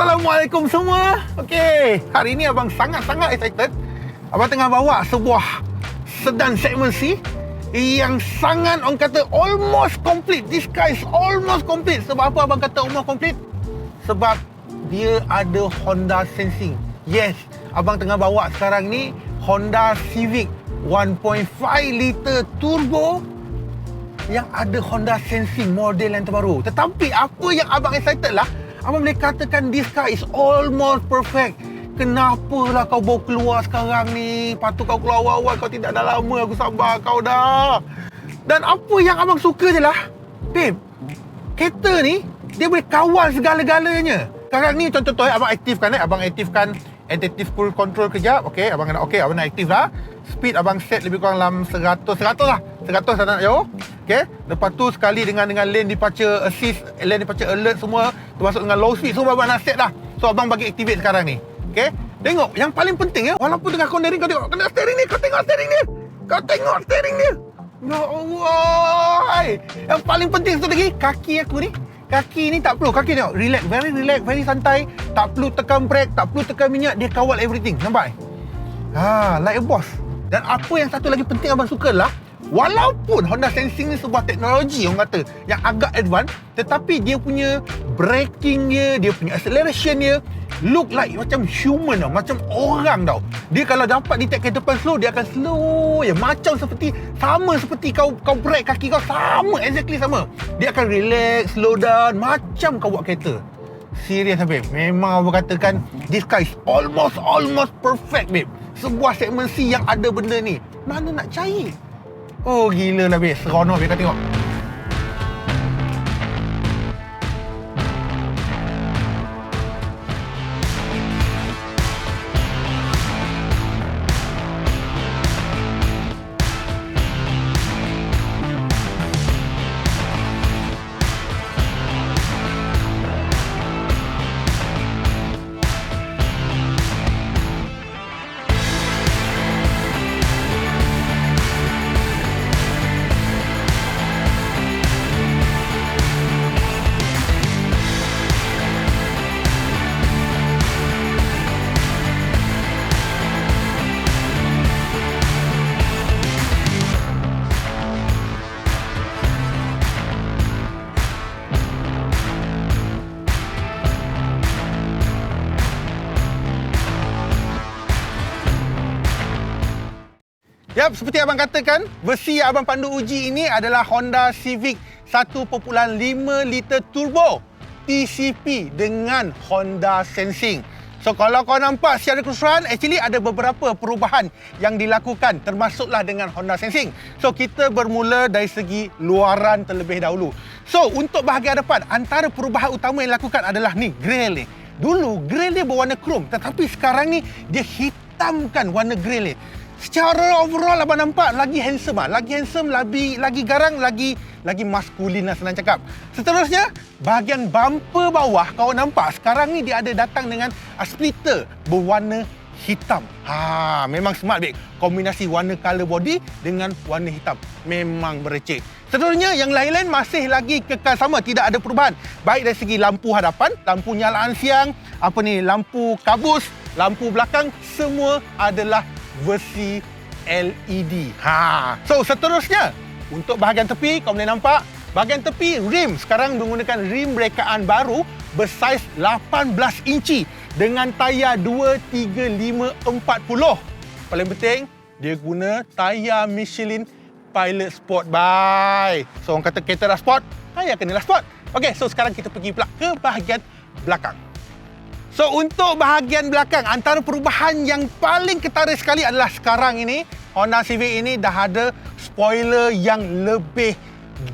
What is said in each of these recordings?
Assalamualaikum semua. Okey, hari ini abang sangat-sangat excited. Abang tengah bawa sebuah sedan segmen C yang sangat, orang kata, almost complete. This car is almost complete. Sebab apa abang kata almost complete? Sebab dia ada Honda Sensing. Yes, abang tengah bawa sekarang ni Honda Civic 1.5 liter turbo yang ada Honda Sensing model yang terbaru. Tetapi apa yang abang excited lah, abang boleh katakan this car is almost perfect. Kenapalah kau bawa keluar sekarang ni? Patut kau keluar awal-awal. Kau tidak dah lama aku sabar kau dah. Dan apa yang abang suka je lah, babe, kereta ni dia boleh kawal segala-galanya. Sekarang ni contoh-contoh abang aktifkan Abang aktifkan adaptive cruise control kejap. Okey, abang nak aktif lah. Speed abang set lebih kurang dalam 100 lah. 100 tak nak jauh. Okey, lepas tu sekali dengan lane departure assist, lane departure alert semua, termasuk dengan low speed semua abang nak set dah. So abang bagi activate sekarang ni. Okey, tengok yang paling penting ya, walaupun tengah cornering kau tengok steering ni, kau tengok steering dia. Kau tengok steering dia. Ya Allah. Yang paling penting satu lagi, kaki aku ni. Kaki ni tak perlu, kaki tengok relax, very santai, tak perlu tekan brake, tak perlu tekan minyak, dia kawal everything. Nampak? Like a boss. Dan apa yang satu lagi penting abang suka lah, walaupun Honda Sensing ni sebuah teknologi orang kata yang agak advance, tetapi dia punya braking dia punya acceleration dia look like macam human tau, macam orang tau. Dia kalau dapat detect ke depan slow, dia akan slow ya, macam sama seperti kau brake kaki kau, sama, exactly sama. Dia akan relax, slow down, macam kau buat kereta. Serius babe, memang aku katakan this car is almost perfect babe. Sebuah segmen C yang ada benda ni, mana nak cari? Oh gila lah babe, seronok babe, kau tengok. Yap, seperti abang katakan, versi yang abang pandu uji ini adalah Honda Civic 1.5 liter turbo TCP dengan Honda Sensing. So kalau kau nampak secara keseluruhan, actually ada beberapa perubahan yang dilakukan, termasuklah dengan Honda Sensing. So kita bermula dari segi luaran terlebih dahulu. So untuk bahagian depan, antara perubahan utama yang dilakukan adalah ni, grill ni. Dulu grill dia berwarna krom, tetapi sekarang ni dia hitamkan warna grill ni. Secara overall abang nampak lagi handsome lagi garang, lagi maskulin lah senang cakap. Seterusnya, bahagian bumper bawah kau nampak sekarang ni dia ada datang dengan splitter berwarna hitam. Memang smart babe. Kombinasi warna color body dengan warna hitam memang berecek. Seterusnya yang lain-lain masih lagi kekal sama, tidak ada perubahan. Baik dari segi lampu hadapan, lampu nyalaan siang, lampu kabus, lampu belakang, semua adalah versi LED. So seterusnya, untuk bahagian tepi kau boleh nampak, bahagian tepi rim sekarang menggunakan rim rekaan baru bersaiz 18 inci dengan tayar 235/40. Paling penting, dia guna tayar Michelin Pilot Sport by. So orang kata kereta dah sport, tayar kenalah sport. Okey, so sekarang kita pergi pula ke bahagian belakang. So untuk bahagian belakang, antara perubahan yang paling ketara sekali adalah sekarang ini Honda Civic ini dah ada spoiler yang lebih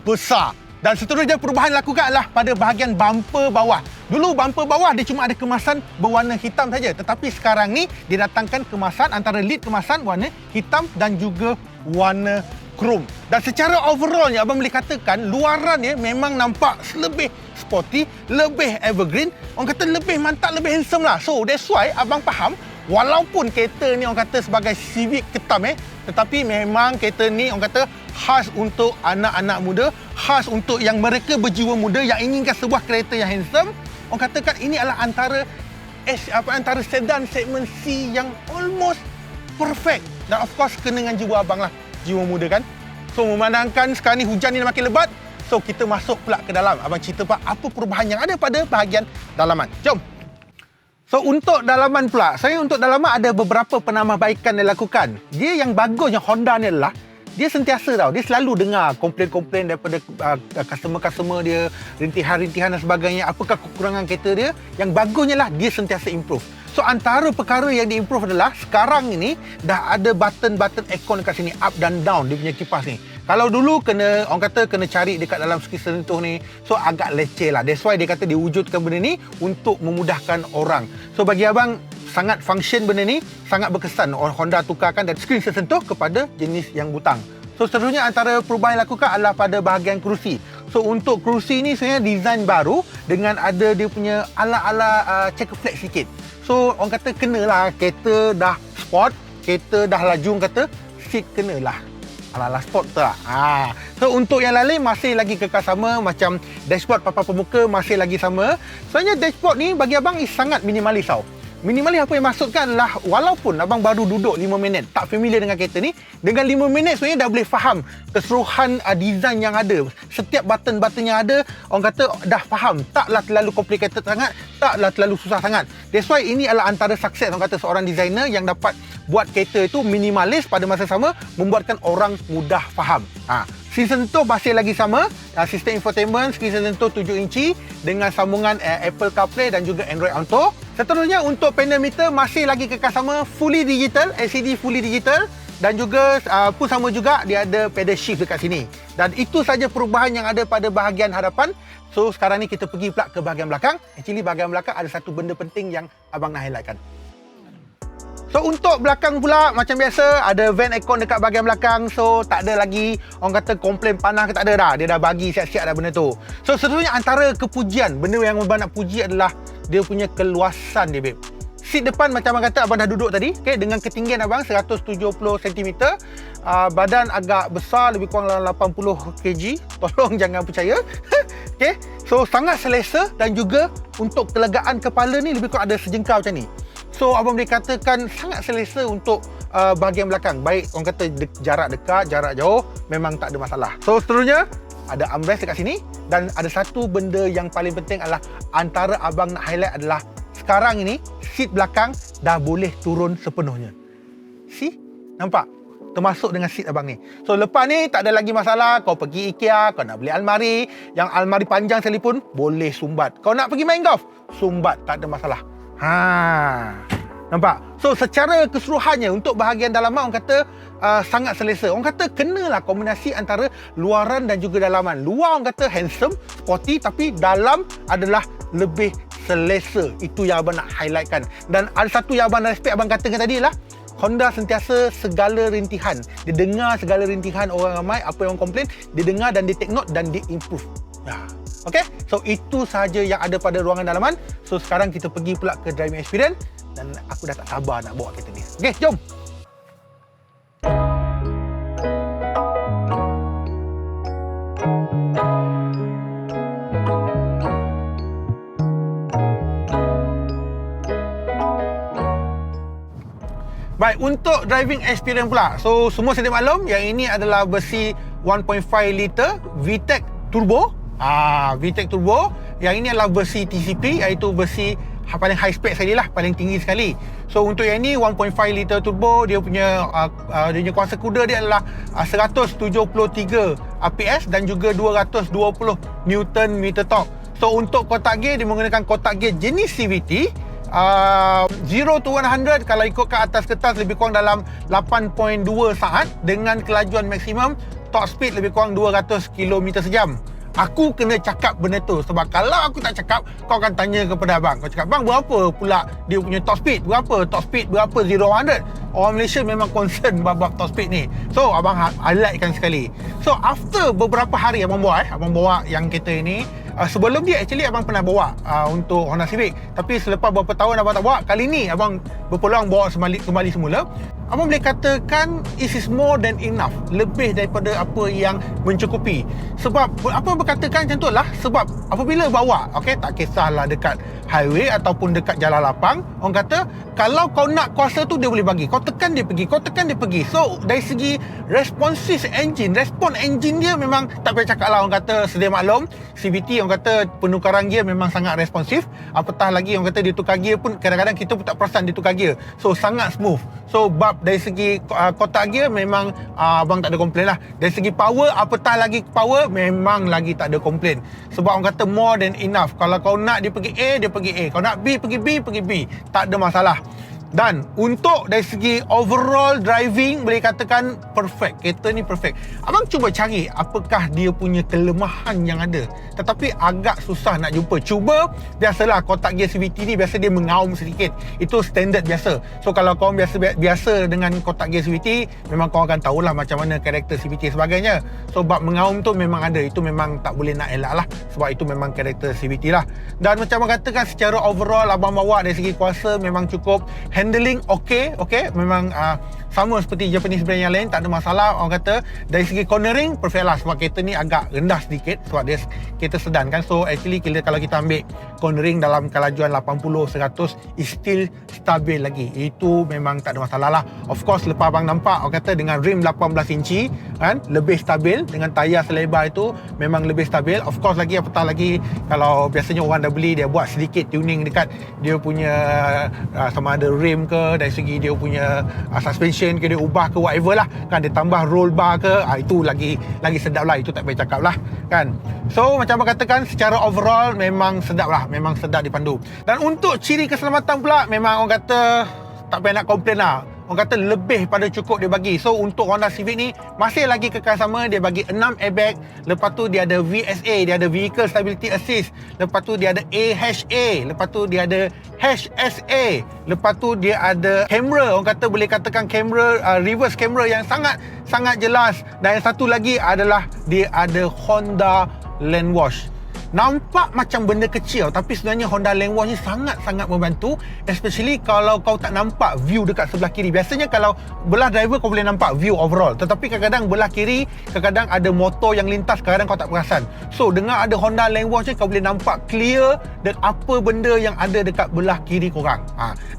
besar. Dan seterusnya perubahan dilakukan adalah pada bahagian bumper bawah. Dulu bumper bawah dia cuma ada kemasan berwarna hitam saja, tetapi sekarang ni dia datangkan kemasan, antara lead kemasan warna hitam dan juga warna krom. Dan secara overallnya abang boleh katakan luarannya memang nampak lebih sporty, lebih evergreen, orang kata lebih mantap, lebih handsome lah. So that's why abang faham, walaupun kereta ni orang kata sebagai Civic ketam tetapi memang kereta ni orang kata khas untuk anak-anak muda, khas untuk yang mereka berjiwa muda yang inginkan sebuah kereta yang handsome orang katakan ini adalah antara sedan segmen C yang almost perfect. Dan of course kena dengan jiwa abang lah, jiwa muda kan. So memandangkan sekarang ni hujan ni makin lebat, so kita masuk pula ke dalam. Abang cerita pak apa perubahan yang ada pada bahagian dalaman. Jom. So untuk dalaman pula, untuk dalaman ada beberapa penambahbaikan yang dilakukan. Dia yang bagusnya Honda ni adalah dia sentiasa dia selalu dengar komplain-komplain daripada customer-customer dia, rintihan-rintihan dan sebagainya, apakah kekurangan kereta dia. Yang bagusnya lah dia sentiasa improve. So antara perkara yang diimprove adalah sekarang ini dah ada button-button aircon dekat sini, up dan down dia punya kipas ni. Kalau dulu orang kata kena cari dekat dalam skrin sentuh ni, so agak leceh lah. That's why dia kata dia wujudkan benda ni untuk memudahkan orang. So bagi abang sangat function benda ni, sangat berkesan. Honda tukarkan dari skrin sentuh kepada jenis yang butang. So seterusnya antara perubahan yang dilakukan adalah pada bahagian kerusi. So untuk kerusi ni sebenarnya design baru dengan ada dia punya ala-ala checker flag sikit. So orang kata kenalah, kereta dah sport, kereta dah laju, orang kata seat kenalah ala-ala sport tu lah. So untuk yang lain masih lagi kekal sama, macam dashboard papan pemuka masih lagi sama. Sebenarnya dashboard ni bagi abang sangat minimalis tau. Minimalis apa yang maksudkan adalah walaupun abang baru duduk 5 minit, tak familiar dengan kereta ni, dengan 5 minit sebenarnya dah boleh faham keseluruhan design yang ada. Setiap button-button yang ada, orang kata dah faham. Taklah terlalu complicated sangat, taklah terlalu susah sangat. That's why ini adalah antara sukses orang kata seorang designer yang dapat buat kereta itu minimalis pada masa sama, membuatkan orang mudah faham. Skrin sentuh masih lagi sama, sistem infotainment skrin sentuh 7 inci dengan sambungan Apple CarPlay dan juga Android Auto. Seterusnya untuk panel meter masih lagi kekal sama, fully digital, LCD fully digital, dan juga pun sama juga dia ada pedal shift dekat sini. Dan itu saja perubahan yang ada pada bahagian hadapan. So sekarang ni kita pergi pula ke bahagian belakang. Actually bahagian belakang ada satu benda penting yang abang nak highlightkan. So untuk belakang pula macam biasa ada vent aircon dekat bahagian belakang. So tak ada lagi orang kata komplain panas ke, tak ada dah. Dia dah bagi siap-siap dah benda tu. So seterusnya antara kepujian, benda yang abang nak puji adalah dia punya keluasan dia babe. Seat depan macam abang kata abang dah duduk tadi, okay, dengan ketinggian abang 170 cm. Badan agak besar, lebih kurang dalam 80 kg. Tolong jangan percaya. Okay. So sangat selesa dan juga untuk kelegaan kepala ni lebih kurang ada sejengkal macam ni. So abang boleh katakan sangat selesa untuk bahagian belakang. Baik orang kata jarak dekat, jarak jauh, memang tak ada masalah. So seterusnya ada armrest dekat sini. Dan ada satu benda yang paling penting adalah antara abang nak highlight adalah sekarang ini seat belakang dah boleh turun sepenuhnya. See? Nampak? Termasuk dengan seat abang ni. So lepas ni tak ada lagi masalah. Kau pergi IKEA, kau nak beli almari, yang almari panjang sekalipun boleh sumbat. Kau nak pergi main golf, sumbat, tak ada masalah. Nampak? So secara keseluruhannya untuk bahagian dalaman orang kata sangat selesa. Orang kata kenalah kombinasi antara luaran dan juga dalaman. Luar orang kata handsome, sporty, tapi dalam adalah lebih selesa. Itu yang abang nak highlightkan. Dan ada satu yang abang respect abang katakan tadi lah, Honda sentiasa segala rintihan. Dia dengar segala rintihan orang ramai, apa yang orang komplain, dia dengar dan dia take note dan dia improve. Okay, so itu sahaja yang ada pada ruangan dalaman. So sekarang kita pergi pula ke driving experience dan aku dah tak sabar nak bawa kereta ni. Okay, jom. Baik, untuk driving experience pula. So semua sedia maklum yang ini adalah versi 1.5 liter VTEC Turbo. VTEC Turbo. Yang ini adalah versi TCP, iaitu versi paling high spec sekali lah, paling tinggi sekali. So untuk yang ini 1.5 liter turbo, dia punya kuasa kuda dia adalah 173 RPS dan juga 220 Newton meter torque. So untuk kotak gear dia menggunakan kotak gear jenis CVT. 0 to 100 kalau ikut ke atas kertas lebih kurang dalam 8.2 saat dengan kelajuan maksimum top speed lebih kurang 200 km sejam. Aku kena cakap benda tu sebab kalau aku tak cakap, kau akan tanya kepada abang. Kau cakap, bang berapa pula dia punya top speed? Berapa? Top speed berapa 0-100? Orang Malaysia memang concern bab top speed ni. So abang highlightkan sekali. So after beberapa hari abang bawa yang kereta ini. Sebelum dia actually abang pernah bawa untuk Honda Civic. Tapi selepas beberapa tahun abang tak bawa, kali ni abang berpeluang bawa kembali semula. abang boleh katakan it is more than enough, lebih daripada apa yang mencukupi. Sebab apa berkatakan macam tu lah, sebab apabila bawa, okey, tak kisahlah dekat highway ataupun dekat jalan lapang, orang kata kalau kau nak kuasa tu dia boleh bagi, kau tekan dia pergi, kau tekan dia pergi. So dari segi responsive engine, respon engine dia memang tak payah cakap lah. Orang kata sedia maklum, CVT orang kata penukaran gear memang sangat responsif. Apatah lagi orang kata dia tukar gear pun kadang-kadang kita pun tak perasan dia tukar gear. So sangat smooth. So bab dari segi kotak gear memang abang tak ada komplain lah. Dari segi power, apatah lagi power, memang lagi tak ada komplain. Sebab orang kata more than enough. Kalau kau nak dia pergi A, dia pergi A. Kau nak B, pergi B, pergi B. Tak ada masalah. Dan untuk dari segi overall driving, boleh katakan perfect. Kereta ni perfect. Abang cuba cari apakah dia punya kelemahan yang ada, tetapi agak susah nak jumpa. Cuba, biasalah kotak gear CVT ni biasa dia mengaum sedikit. Itu standard biasa. So kalau kau biasa dengan kotak gear CVT, memang kau akan tahulah macam mana karakter CVT sebagainya. So bab mengaum tu memang ada. Itu memang tak boleh nak elak lah, sebab itu memang karakter CVT lah. Dan macam abang katakan, secara overall abang bawa dari segi kuasa memang cukup. Handling okey, memang sama seperti Japanese brand yang lain, tak ada masalah. Orang kata dari segi cornering perfect lah, sebab kereta ni agak rendah sedikit sebab dia kereta sedan kan. So actually kalau kita ambil cornering dalam kelajuan 80-100 is still stabil lagi. Itu memang tak ada masalah lah. Of course lepas abang nampak, orang kata dengan rim 18 inci kan, lebih stabil. Dengan tayar selebar itu memang lebih stabil. Of course lagi, apatah lagi kalau biasanya orang dah beli, dia buat sedikit tuning dekat dia punya sama ada rim ke, dari segi dia punya suspension ke, dia ubah ke whatever lah kan, dia tambah roll bar ke, itu lagi sedap lah. Itu tak payah cakap lah kan. So macam abang katakan, secara overall memang sedap lah, memang sedap dipandu. Dan untuk ciri keselamatan pula, memang orang kata tak payah nak komplain lah. Orang kata lebih pada cukup dia bagi. So untuk Honda Civic ni masih lagi kekal sama. Dia bagi 6 airbag. Lepas tu dia ada VSA, dia ada Vehicle Stability Assist. Lepas tu dia ada AHA. Lepas tu dia ada HSA. Lepas tu dia ada kamera. Orang kata boleh katakan kamera, reverse camera yang sangat jelas. Dan yang satu lagi adalah dia ada Honda Lane Wash. Nampak macam benda kecil, tapi sebenarnya Honda Lane Wash ni sangat-sangat membantu, especially kalau kau tak nampak view dekat sebelah kiri. Biasanya kalau belah driver kau boleh nampak view overall, tetapi kadang-kadang belah kiri, kadang-kadang ada motor yang lintas, kadang-kadang kau tak perasan. So dengan ada Honda Lane Wash ni, kau boleh nampak clear dan apa benda yang ada dekat belah kiri korang.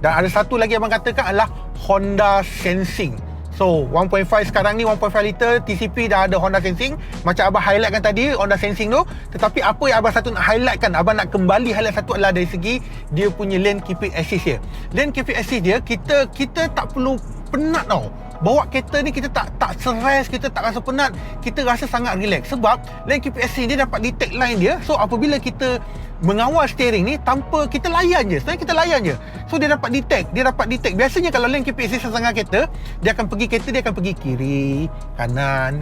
Dan ada satu lagi yang abang katakan adalah Honda Sensing. So 1.5 sekarang ni 1.5 liter TCP dah ada Honda Sensing. Macam abang highlightkan tadi Honda Sensing tu. Tetapi apa yang abang satu nak highlightkan, abang nak kembali highlight satu adalah dari segi dia punya lane keeping assist dia. Lane keeping assist dia, kita tak perlu penat tau. Bawa kereta ni kita tak stress, kita tak rasa penat, kita rasa sangat relax. Sebab lane keeping assist dia dapat detect line dia. So apabila kita mengawal steering ni tanpa kita layan je, sebenarnya kita layan je. So dia dapat detect. Biasanya kalau lane keeping assist sangat kereta, dia akan pergi kiri kanan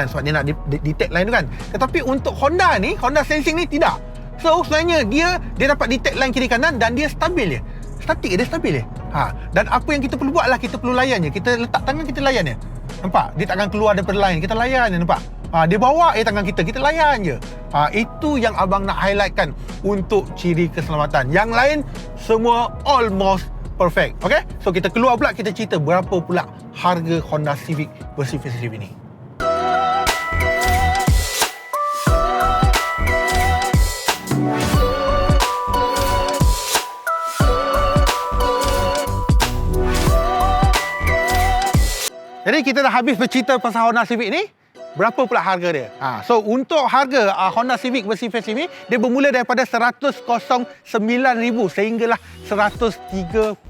sebab dia nak detect line tu kan. Tetapi untuk Honda ni, Honda Sensing ni tidak. So sebenarnya dia dapat detect line kiri kanan dan dia stabil je. Statik dia stabil je. Dan apa yang kita perlu buat lah, kita perlu layan je. Kita letak tangan, kita layan je. Nampak? Dia takkan keluar daripada line, kita layan je, nampak? Dia bawa tangan kita layan je. Itu yang abang nak highlightkan untuk ciri keselamatan. Yang lain semua almost perfect. Okay? So kita keluar pula, kita cerita berapa pula harga Honda Civic versi facelift ini. Jadi kita dah habis bercerita pasal Honda Civic ni. Berapa pula harga dia? So untuk harga Honda Civic versi facelift ni, dia bermula daripada 109,000 sehinggalah 134,000.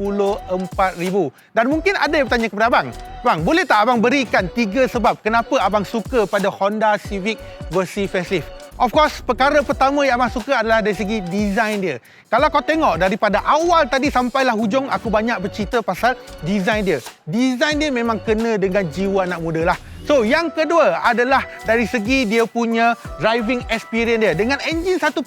Dan mungkin ada yang bertanya kepada abang, "Bang, boleh tak abang berikan 3 sebab kenapa abang suka pada Honda Civic versi facelift?" Of course, perkara pertama yang abang suka adalah dari segi design dia. Kalau kau tengok daripada awal tadi sampailah hujung, aku banyak bercerita pasal design dia. Design dia memang kena dengan jiwa anak muda lah. So, yang kedua adalah dari segi dia punya driving experience dia. Dengan enjin 1.5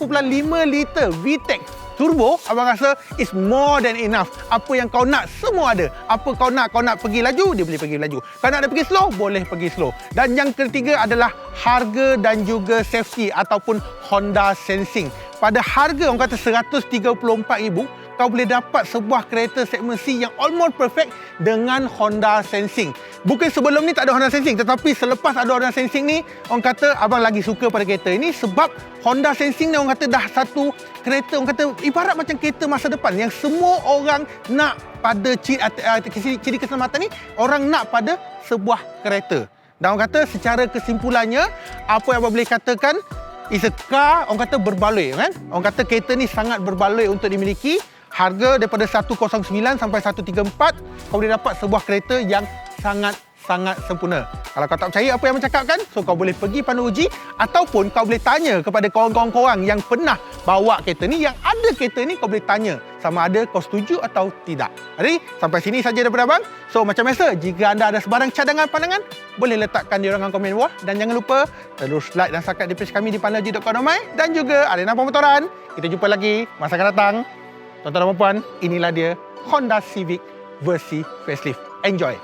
liter VTEC turbo, abang rasa is more than enough. Apa yang kau nak, semua ada. Apa kau nak pergi laju, dia boleh pergi laju. Kau nak dia pergi slow, boleh pergi slow. Dan yang ketiga adalah harga dan juga safety ataupun Honda Sensing. Pada harga orang kata 134,000, kau boleh dapat sebuah kereta segmen C yang almost perfect dengan Honda Sensing. Bukan sebelum ni tak ada Honda Sensing, tetapi selepas ada Honda Sensing ni, orang kata abang lagi suka pada kereta ini sebab Honda Sensing ni orang kata dah satu kereta, orang kata ibarat macam kereta masa depan yang semua orang nak pada ciri keselamatan ni, orang nak pada sebuah kereta. Dan orang kata secara kesimpulannya, apa yang abang boleh katakan, is a car, orang kata berbaloi kan. Orang kata kereta ni sangat berbaloi untuk dimiliki. Harga daripada 109 sampai 134, kau boleh dapat sebuah kereta yang sangat sempurna. Kalau kau tak percaya apa yang mencakapkan, so kau boleh pergi pandu uji ataupun kau boleh tanya kepada kawan-kawan korang yang pernah bawa kereta ni, yang ada kereta ni, kau boleh tanya sama ada kau setuju atau tidak. Jadi, sampai sini saja daripada abang. So, macam biasa, jika anda ada sebarang cadangan pandangan, boleh letakkan di ruangan komen bawah. Dan jangan lupa, terus like dan subscribe di page kami di pandaluji.com.my dan juga Arena Pemotoran. Kita jumpa lagi masa akan datang. Tuan-tuan dan puan, inilah dia Honda Civic versi facelift. Enjoy!